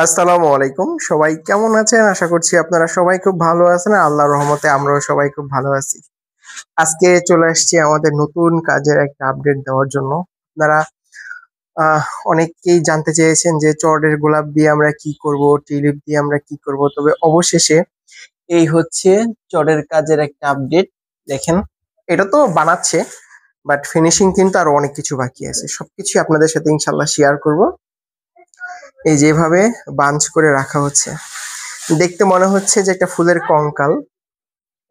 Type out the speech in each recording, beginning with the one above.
আসসালামু আলাইকুম। সবাই কেমন আছেন? আশা করছি আপনারা সবাই খুব ভালো আছেন। আল্লাহর রহমতে আমরাও সবাই খুব ভালো আছি। আজকে চলে আসছি আমাদের নতুন কাজের একটা আপডেট দেওয়ার জন্য। আপনারা অনেকেই জানতে চেয়েছেন যে চড়ের গোলাপ দিয়ে আমরা কি করব, টিউলিপ দিয়ে আমরা কি করব। তবে অবশেষে এই হচ্ছে চড়ের কাজের একটা আপডেট। দেখেন, এটা তো বানাচ্ছে, বাট ফিনিশিং কিন্তু আরো অনেক কিছু বাকি আছে। সবকিছুই আপনাদের সাথে ইনশাআল্লাহ শেয়ার করব। এই যেভাবে বাঞ্চ করে রাখা হচ্ছে, দেখতে মনে হচ্ছে যে একটা ফুলের কঙ্কাল।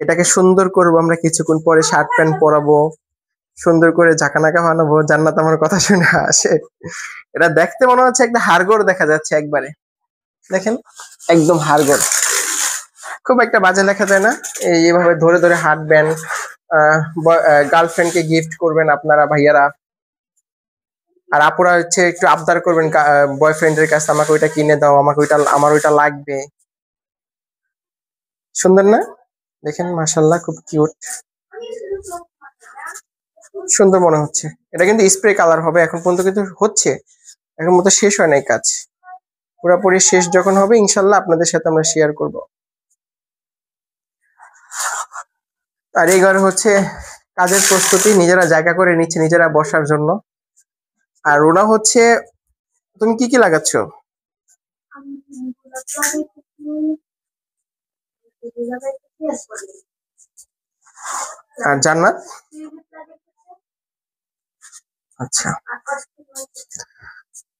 এটাকে সুন্দর করবো আমরা, কিছুক্ষণ পরে শার্ট প্যান্ট পরাবো, সুন্দর করে ঝাঁকানাকা বানাবো। জান্নাত আমার কথা শুনে আসে। এটা দেখতে মনে হচ্ছে একটা হাড়গোড় দেখা যাচ্ছে একবারে। দেখেন, একদম হাড়গোড়। খুব একটা বাজে দেখা যায় না? এইভাবে ধরে ধরে হাঁটবেন, গার্লফ্রেন্ডকে গিফট করবেন আপনারা ভাইয়ারা, আর আপুরা হচ্ছে একটু আবদার করবেন বয়ফ্রেন্ডের কাছে, আমাকে ওইটা কিনে দাও, আমাকে ওইটা, আমার ওইটা লাগবে। সুন্দর না? দেখেন, মাশাআল্লাহ, খুব কিউট, সুন্দর মনে হচ্ছে। এটা কিন্তু স্প্রে কালার হবে, এখন পর্যন্ত কিন্তু হচ্ছে, এখন মতো শেষ হয় নাই কাজ। পুরোপুরি শেষ যখন হবে ইনশাল্লাহ আপনাদের সাথে আমরা শেয়ার করব। আর এই ঘরে হচ্ছে কাজের প্রস্তুতি, নিজেরা জায়গা করে নিচ্ছে নিজেরা বসার জন্য। আর ওরা হচ্ছে, তুমি কি কি লাগাচ্ছ? আর জান্নাত? আচ্ছা,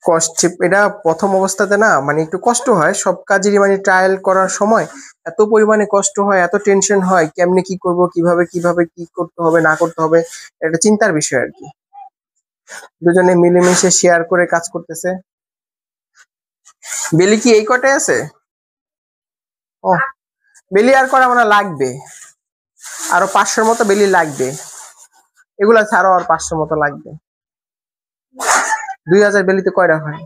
কষ্ট, এটা প্রথম অবস্থাতে না মানে একটু কষ্ট হয় সব কাজেরই, মানে ট্রায়াল করার সময় এত পরিমাণে কষ্ট হয়, এত টেনশন হয়, কেমনে কি করব, কিভাবে কিভাবে কি করতে হবে না করতে হবে, এটা চিন্তার বিষয় আর কি। দুজনে মিলেমিশে শেয়ার করে কাজ করতেছে। বেলি কি এই কটাই আছে? ও, বেলি আর করা মানে লাগবে, আরো 500 মতো বেলি লাগবে। এগুলা ছাড়াও আর 500 মতো লাগবে। 2000 বেলিতে কয়টা হয়?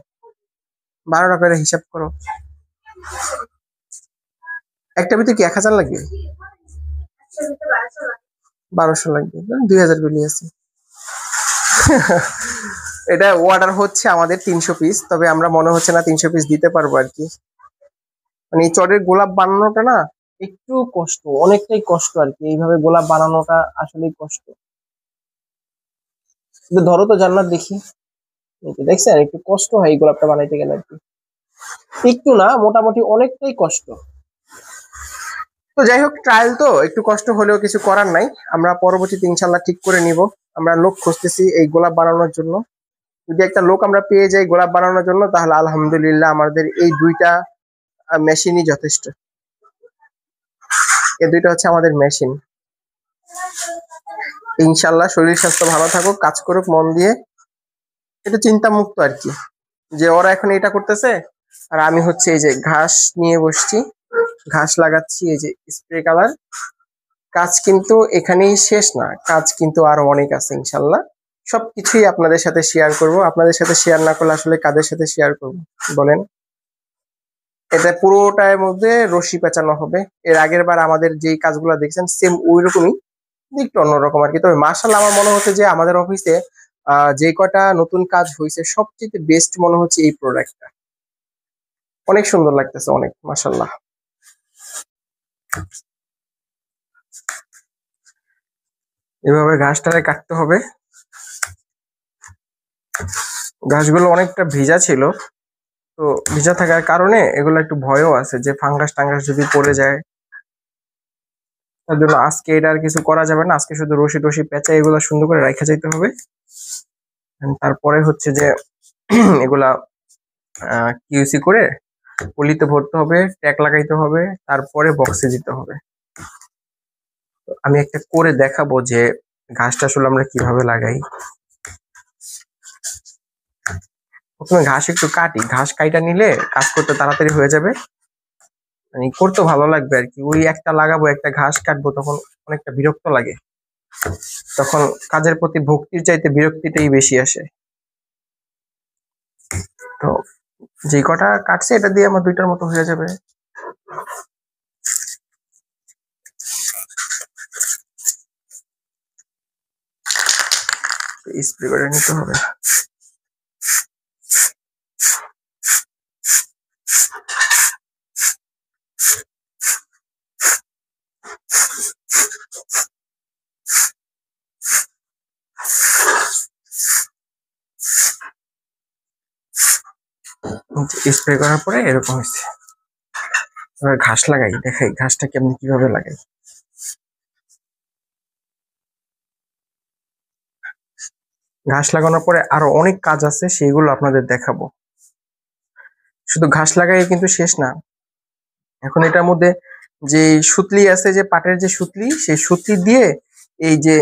12টা করে হিসাব করো। একটা ভিতরে কি 1000 লাগবে? 1200 লাগবে, 2000 বেলি আছে। এটা অর্ডার হচ্ছে আমাদের 300 পিস, তবে আমরা মনে হচ্ছে না 300 পিস দিতে পারবো আর কি। মানে এই চটের গোলাপ বানানোটা না একটু কষ্ট, অনেকটাই কষ্ট আর কি। এইভাবে গোলাপ বানানোটা আসলেই কষ্ট। কিন্তু ধরো তো জান্নাত, দেখি। এই যে দেখছেন, একটু কষ্ট হয় এই গোলাপটা বানাইতে গেলে আর কি। একটু না, মোটামুটি অনেকটাই কষ্ট। তো যাই হোক, ট্রায়াল তো একটু কষ্ট হলেও কিছু করার নাই। আমরা পরবর্তীতে ইনশাল্লাহ ঠিক করে নিব। আমরা লোক খুঁজতেছি এই গোলাপ বানানোর জন্য। যদি একটা লোক আমরা পেয়ে যাই গোলাপ বানানোর জন্য, তাহলে আলহামদুলিল্লাহ আমাদের এই দুইটা মেশিনই যথেষ্ট। এই দুইটা হচ্ছে আমাদের মেশিন। ইনশাল্লাহ শরীর স্বাস্থ্য ভালো থাকুক, কাজ করুক মন দিয়ে, একটু চিন্তা মুক্ত আর কি। যে ওরা এখন এটা করতেছে আর আমি হচ্ছে এই যে ঘাস নিয়ে বসছি, ঘাস লাগাচ্ছি, এই যে স্প্রে কালার। কাজ কিন্তু এখানেই শেষ না, কাজ কিন্তু আরো অনেক আছে ইনশাল্লাহ। সবকিছুই আপনাদের সাথে শেয়ার করব। আপনাদের সাথে শেয়ার না করলে আসলে কাদের সাথে শেয়ার করব বলেন? এটা পুরোটার মধ্যে রশি পেঁচানো হবে। এর আগের বার আমাদের যেই কাজগুলো দেখছেন সেম ওই রকমই, একটু অন্যরকম আর কি। তবে মার্শাল্লাহ আমার মনে হচ্ছে যে আমাদের অফিসে যে কটা নতুন কাজ হয়েছে সবচেয়ে বেস্ট মনে হচ্ছে এই প্রোডাক্টটা। অনেক সুন্দর লাগতেছে, অনেক মার্শাল্লাহ। এভাবে ঘাসটাকে কাটতে হবে। ঘাসগুলো অনেকটা ভিজা ছিল, তো ভিজা থাকার কারণে এগুলো একটু ভয়ও আছে যে ফাঙ্গাস টাঙ্গাস যদি পড়ে যায়। তার জন্য আজকে এটা আর কিছু করা যাবে না, আজকে শুধু রশি টসি পেঁচা এগুলো সুন্দর করে রাখা যাইতে হবে। And তারপরে হচ্ছে যে এগুলা কিউসি করে পলিতে ভরতে হবে, ট্যাগ লাগাইতে হবে, তারপরে বক্সে দিতে হবে। তো আমি একটা করে দেখাবো যে ঘাসটা আসলে আমরা কিভাবে লাগাই। প্রথমে ঘাস একটু কাটি, ঘাস কাইটা নিলে কাজ করতে তাড়াতাড়ি হয়ে যাবে, মানে করতে ভালো লাগবে আর কি। ওই একটা লাগাবো একটা ঘাস কাটবো, তখন অনেকটা বিরক্ত লাগে। তখন কাজের প্রতি ভক্তির চাইতে বিরক্তিটাই বেশি আসে। তো যে কটা কাটছে এটা দিয়ে আমার 2টার মতো হয়ে যাবে। স্প্রে করে নিতে হবে। স্প্রে করার পরে এরকম হয়েছে। এবার ঘাস লাগাই, দেখাই ঘাসটা কেমনি কিভাবে লাগাই। ঘাস লাগানোর পরে আরো অনেক কাজ আছে, সেগুলো আপনাদের দেখাবো। শুধু ঘাস লাগাই কিন্তু শেষ না, এখন এটার মধ্যে যে সুতলি আছে, যে পাটের যে সুতলি, সেই সুতলি দিয়ে এই যে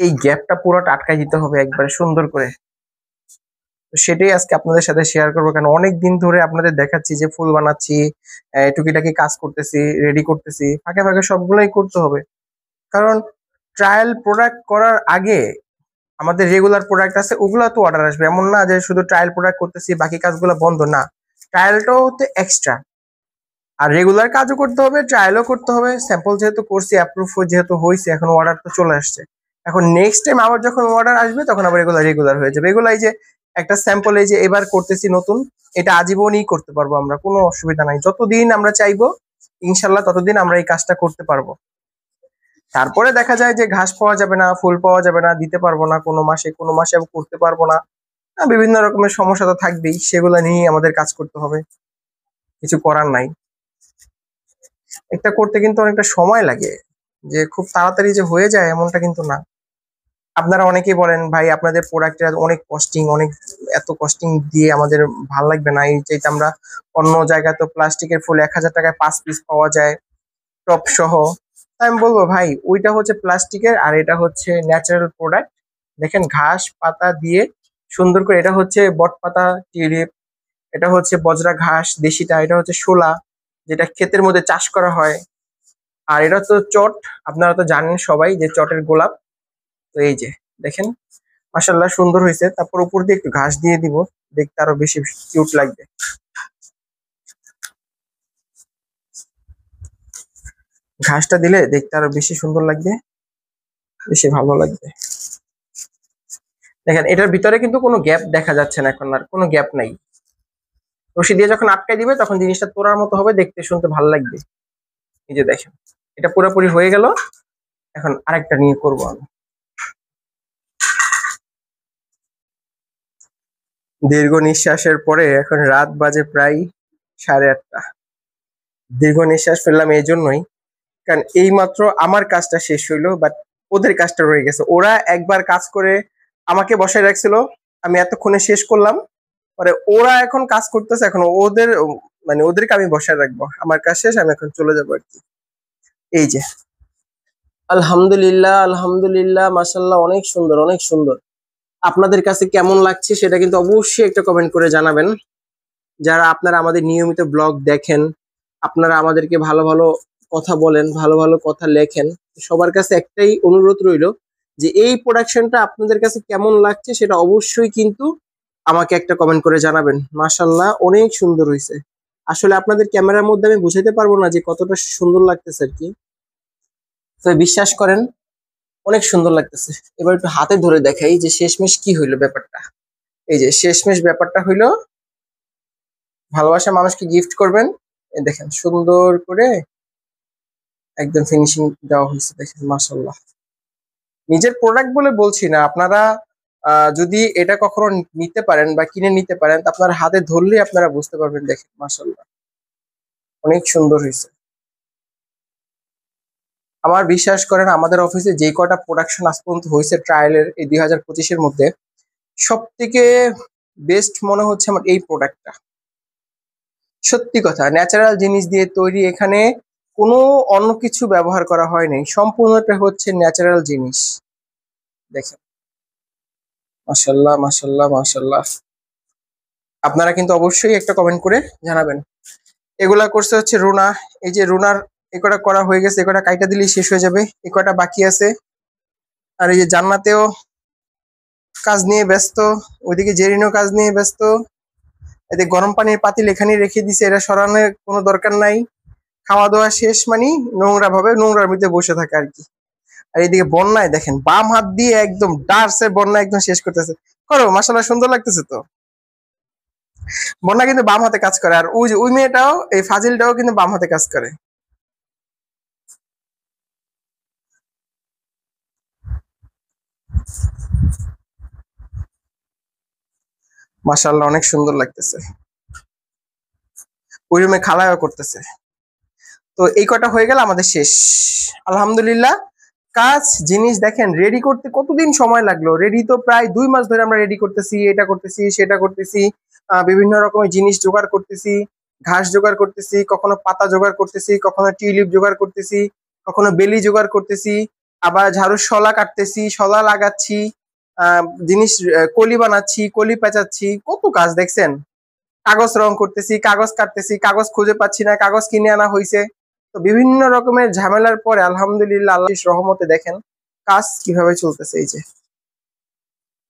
এই গ্যাপটা পুরোটা আটকাই দিতে হবে একবারে সুন্দর করে। তো সেটাই আজকে আপনাদের সাথে শেয়ার করবো, কারণ অনেক দিন ধরে আপনাদের দেখাচ্ছি যে ফুল বানাচ্ছি, টুকিটাকি কাজ করতেছি, রেডি করতেছি, ফাঁকে ফাঁকে সবগুলাই করতে হবে। কারণ ট্রায়াল প্রোডাক্ট করার আগে আমাদের রেগুলার প্রোডাক্ট আছে, ওগুলা তো অর্ডার আসবে। এমন না যে শুধু ট্রায়াল প্রোডাক্ট করতেছি বাকি কাজগুলো বন্ধ, না, ট্রায়ালটাও হচ্ছে এক্সট্রা। আর রেগুলার কাজও করতে হবে, ট্রায়ালও করতে হবে। স্যাম্পল যেহেতু করছি, অ্যাপ্রুভ যেহেতু হয়েছে, এখন অর্ডার তো চলে আসছে। এখন নেক্সট টাইম আবার যখন অর্ডার আসবে তখন আবার এগুলো রেগুলার হয়ে যাবে। এগুলো এই যে একটা স্যাম্পল, এই যে এবার করতেছি নতুন, এটা আজীবনই করতে পারবো আমরা, কোনো অসুবিধা নাই। যতদিন আমরা চাইবো ইনশাল্লাহ ততদিন আমরা এই কাজটা করতে পারবো। তারপরে দেখা যায় যে ঘাস পাওয়া যাবে না, ফুল পাওয়া যাবে না, দিতে পারবো না কোনো মাসে আবার করতে পারবো না। বিভিন্ন রকমের সমস্যা তো থাকবেই, সেগুলো নিয়ে আমাদের কাজ করতে হবে, কিছু করার নাই। এটা করতে কিন্তু অনেকটা সময় লাগে, যে খুব তাড়াতাড়ি যে হয়ে যায় এমনটা কিন্তু না। আপনারা অনেকেই বলেন ভাই আপনাদের প্রোডাক্টের অনেক কস্টিং, অনেক এত কস্টিং দিয়ে আমাদের ভাল লাগবে না, এই চাইতে আমরা অন্য জায়গায় তো প্লাস্টিকের ফুল 1,000 টাকায় 5 পিস পাওয়া যায় টপ সহ। তাই আমি বলবো ভাই ওইটা হচ্ছে প্লাস্টিকের আর এটা হচ্ছে ন্যাচারাল প্রোডাক্ট। দেখেন ঘাস পাতা দিয়ে সুন্দর করে, এটা হচ্ছে বটপাতা টিউলিপ, এটা হচ্ছে বজরা ঘাস দেশিটা, এটা হচ্ছে শোলা যেটা ক্ষেতের মধ্যে চাষ করা হয়। আর এটা তো চট, আপনারা তো জানেন সবাই যে চটের গোলাপ। তো এই যে দেখেন মাশাল্লাহ সুন্দর হয়েছে। তারপর উপর দিয়ে একটু ঘাস দিয়ে দিব, দেখতে আরো বেশি কিউট লাগবে। ঘাসটা দিলে দেখতে আরো বেশি সুন্দর লাগবে, বেশি ভালো লাগবে। দেখেন এটার ভিতরে কিন্তু কোনো গ্যাপ দেখা যাচ্ছে না, এখন আর কোনো গ্যাপ নাই। রশি দিয়ে যখন আটকাই দিবে তখন জিনিসটা তোড়ার মতো হবে, দেখতে শুনতে ভালো লাগবে। এই যে দেখেন এটা পুরোপুরি হয়ে গেল। এখন আরেকটা নিয়ে করবো আমি। দীর্ঘ নিঃশ্বাসের পরে এখন রাত বাজে প্রায় 8:30। দীর্ঘ নিঃশ্বাস ফেললাম এই জন্যই, কারণ এই মাত্র আমার কাজটা শেষ হইলো, বাট ওদের কাজটা রয়ে গেছে। ওরা একবার কাজ করে আমাকে বসায় রাখছিল, আমি এতক্ষণে শেষ করলাম। পরে ওরা এখন কাজ করতেছে, এখন ওদের মানে ওদেরকে আমি বসায় রাখবো। আমার কাজ শেষ, আমি এখন চলে যাবো আর কি। এই যে আলহামদুলিল্লাহ, আলহামদুলিল্লাহ, মাশাল্লাহ, অনেক সুন্দর, অনেক সুন্দর। আপনাদের কাছে কেমন লাগছে সেটা কিন্তু অবশ্যই একটা কমেন্ট করে জানাবেন। যারা আপনারা আমাদের নিয়মিত ব্লগ দেখেন, আপনারা আমাদেরকে ভালো ভালো কথা বলেন, ভালো ভালো কথা লেখেন, সবার কাছে একটাই অনুরোধ রইল যে এই প্রোডাকশনটা আপনাদের কাছে কেমন লাগছে সেটা অবশ্যই কিন্তু আমাকে একটা কমেন্ট করে জানাবেন। মাশাল্লাহ অনেক সুন্দর হয়েছে। আসলে আপনাদের ক্যামেরার মধ্যে আমি বুঝাতে পারবো না যে কতটা সুন্দর লাগতেছে আর কি। তো বিশ্বাস করেন অনেক সুন্দর লাগতেছে। এবার একটু হাতে ধরে দেখাই যে শেষমেশ কি হইলো ব্যাপারটা। এই যে শেষমেশ ব্যাপারটা হইলো ভালোবাসা মানুষকে গিফট করবেন। এই দেখেন সুন্দর করে একদম ফিনিশিং দেওয়া হয়েছে, দেখেন মাশাল্লাহ। নিজের প্রোডাক্ট বলে বলছি না, আপনারা যদি এটা কখনো নিতে পারেন বা কিনে নিতে পারেন, তা আপনার হাতে ধরলেই আপনারা বুঝতে পারবেন। দেখেন মাশাল্লাহ অনেক সুন্দর হয়েছে। আমার বিশ্বাস করেন আমাদের অফিসে যে কটা প্রোডাকশন আজ পর্যন্ত হয়েছে ট্রায়ালের এই 2025-এর মধ্যে, সব থেকে বেস্ট মনে হচ্ছে আমার এই প্রোডাক্টটা। সত্যি কথা, ন্যাচারাল জিনিস দিয়ে তৈরি, এখানে কোনো অন্য কিছু ব্যবহার করা হয়নি, সম্পূর্ণটা হচ্ছে ন্যাচারাল জিনিস। দেখেন মাশাল্লাহ, মাশাল্লাহ, মাশাল্লাহ। আপনারা কিন্তু অবশ্যই একটা কমেন্ট করে জানাবেন। এগুলা করছে হচ্ছে রুনা। এই যে রুনার এ কটা করা হয়ে গেছে, এ কটা কাইটা দিলেই শেষ হয়ে যাবে, এ কটা বাকি আছে। আর এই যে জান্নাতেও কাজ নিয়ে ব্যস্ত, ওইদিকে জেরিনও কাজ নিয়ে ব্যস্ত। এতে গরম পানির পাতিল এখানেই রেখে দিছে, এটা সরানোর কোনো দরকার নাই। খাওয়া দাওয়া শেষ মানে নোংরা ভাবে নোংরার মধ্যে বসে থাকে আর কি। আর এইদিকে বন্যায় দেখেন বাম হাত দিয়ে একদম ডার্সে বন্যা একদম শেষ করতেছে। করো মাশাআল্লাহ সুন্দর লাগতেছে তো। বন্যা কিন্তু বাম হাতে কাজ করে, আর ওই যে ওই মেয়েটাও, এই ফাজিলটাও কিন্তু বাম হাতে কাজ করে। মাশাআল্লাহ অনেক সুন্দর লাগতেছে। ওই রুমে খালাও করতেছে। তো এই কটা হয়ে গেল আমাদের শেষ। আলহামদুলিল্লাহ। কাজ জিনিস দেখেন রেডি করতে কতদিন সময় লাগলো, রেডি তো প্রায় 2 মাস ধরে আমরা রেডি করতেছি, এটা করতেছি সেটা করতেছি, বিভিন্ন রকমের জিনিস জোগাড় করতেছি, ঘাস জোগাড় করতেছি, কখনো পাতা জোগাড় করতেছি, কখনো টিউলিপ জোগাড় করতেছি, কখনো বেলি জোগাড় করতেছি, আবার ঝাড়ুর শলা কাটতেছি, শলা লাগাচ্ছি, জিনিস কলি বানাচ্ছি, কলি পেঁচাচ্ছি, কত কাজ দেখছেন। কাগজ রং করতেছি, কাগজ কাটতেছি, কাগজ খুঁজে পাচ্ছি না, কাগজ কিনে আনা হয়েছে। তো বিভিন্ন রকমের ঝামেলার পরে আলহামদুলিল্লাহ আল্লাহর রহমতে দেখেন কাজ কিভাবে চলতেছে। এই যে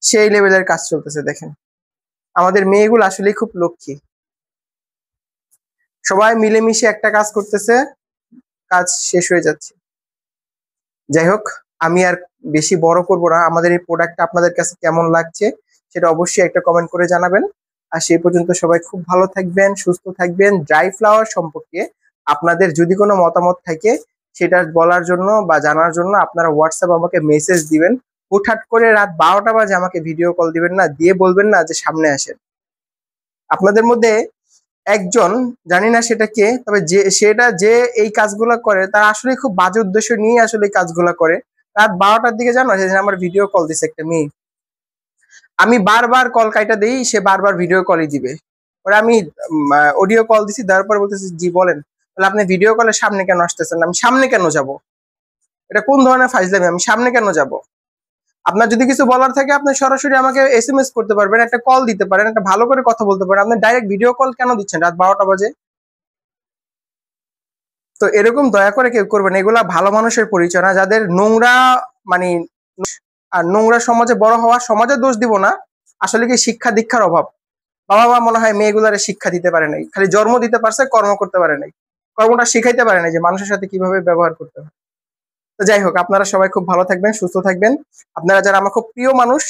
সেই লেভেলের কাজ চলতেছে দেখেন। আমাদের মেয়েগুলো আসলে খুব লক্ষ্মী, সবাই মিলেমিশে একটা কাজ করতেছে, কাজ শেষ হয়ে যাচ্ছে। যাই হোক, আমি আর বেশি বড় করব না। আমাদের এই প্রোডাক্টটা আপনাদের কাছে কেমন লাগছে সেটা অবশ্যই একটা কমেন্ট করে জানাবেন। আর সেই পর্যন্ত সবাই খুব ভালো থাকবেন, সুস্থ থাকবেন। ড্রাই ফ্লাওয়ার সম্পর্কে আপনাদের যদি কোনো মতামত থাকে সেটা বলার জন্য বা জানার জন্য আপনারা হোয়াটসঅ্যাপ আমাকে মেসেজ দিবেন। হুটহাট করে রাত 12টা বাজে আমাকে ভিডিও কল দিবেন না, দিয়ে বলবেন না যে সামনে আসেন। আপনাদের মধ্যে একজন, জানি না সেটা কে, তবে যে এই কাজগুলো করে তার আসলে খুব বাজে উদ্দেশ্য নিয়ে আসলে এই কাজগুলো করে। রাত 12টার দিকে জানো সেদিন আমার ভিডিও কল দিছে একটা মেয়ে, আমি বারবার কল কাইটা দেই, সে বারবার ভিডিও কলই দিবে। পরে আমি অডিও কল দিছি, দেওয়ার পর বলতেছি জি বলেন। তাহলে আপনি ভিডিও কলের সামনে কেন আসতেছেন? আমি সামনে কেন যাব? এটা কোন ধরনের ফাইজলামি? আমি সামনে কেন যাব? আপনার যদি কিছু বলার থাকে আপনি সরাসরি আমাকে এসএমএস করতে পারবেন, একটা কল দিতে পারেন, একটা ভালো করে কথা বলতে পারেন। আপনি ডাইরেক্ট ভিডিও কল কেন দিচ্ছেন রাত 12টা বাজে? তো এরকম দয়া করে কেউ করবেন, এগুলা ভালো মানুষের পরিচয় না। যাদের নোংরা, মানে আর নোংরা সমাজে বড় হওয়া, সমাজের দোষ দিব না, আসলে কি শিক্ষা দীক্ষার অভাব। বাবা মা মনে হয় মেয়েগুলারে শিক্ষা দিতে পারে নাই, খালি জন্ম দিতে পারছে, কর্ম করতে পারে নাই, কর্মটা শিখাইতে পারে নাই যে মানুষের সাথে কিভাবে ব্যবহার করতে হয়। তো যাই হোক, আপনারা সবাই খুব ভালো থাকবেন, সুস্থ থাকবেন। আপনারা যারা আমার খুব প্রিয় মানুষ,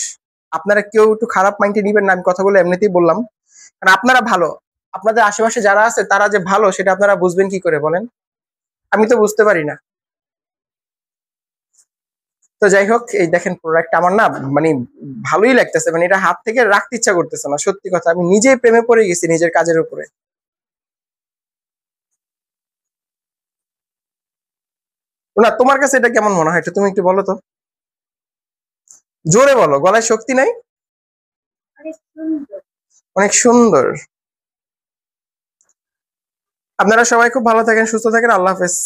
আপনারা কেউ একটু খারাপ মাইন্ডে নিবেন না, আমি কথাগুলো এমনিতেই বললাম। কারণ আপনারা ভালো, আপনাদের আশেপাশে যারা আছে তারা যে ভালো সেটা আপনারা বুঝবেন কি করে বলেন? আমি তো বুঝতে পারি না। তো যাই হোক, এই দেখেন প্রোডাক্ট আমার না, মানে ভালোই লাগতেছে, মানে এটা হাত থেকে রাখতে ইচ্ছা করতেছে না। সত্যি কথা, আমি নিজেই প্রেমে পড়ে গেছি নিজের কাজের উপরে। না, তোমার কাছে এটা কেমন মনে হয় একটু তুমি একটু বলো তো, জোরে বলো, গলায় শক্তি নাই। অনেক সুন্দর। আপনারা সবাই খুব ভালো থাকেন, সুস্থ থাকেন। আল্লাহ হাফেজ।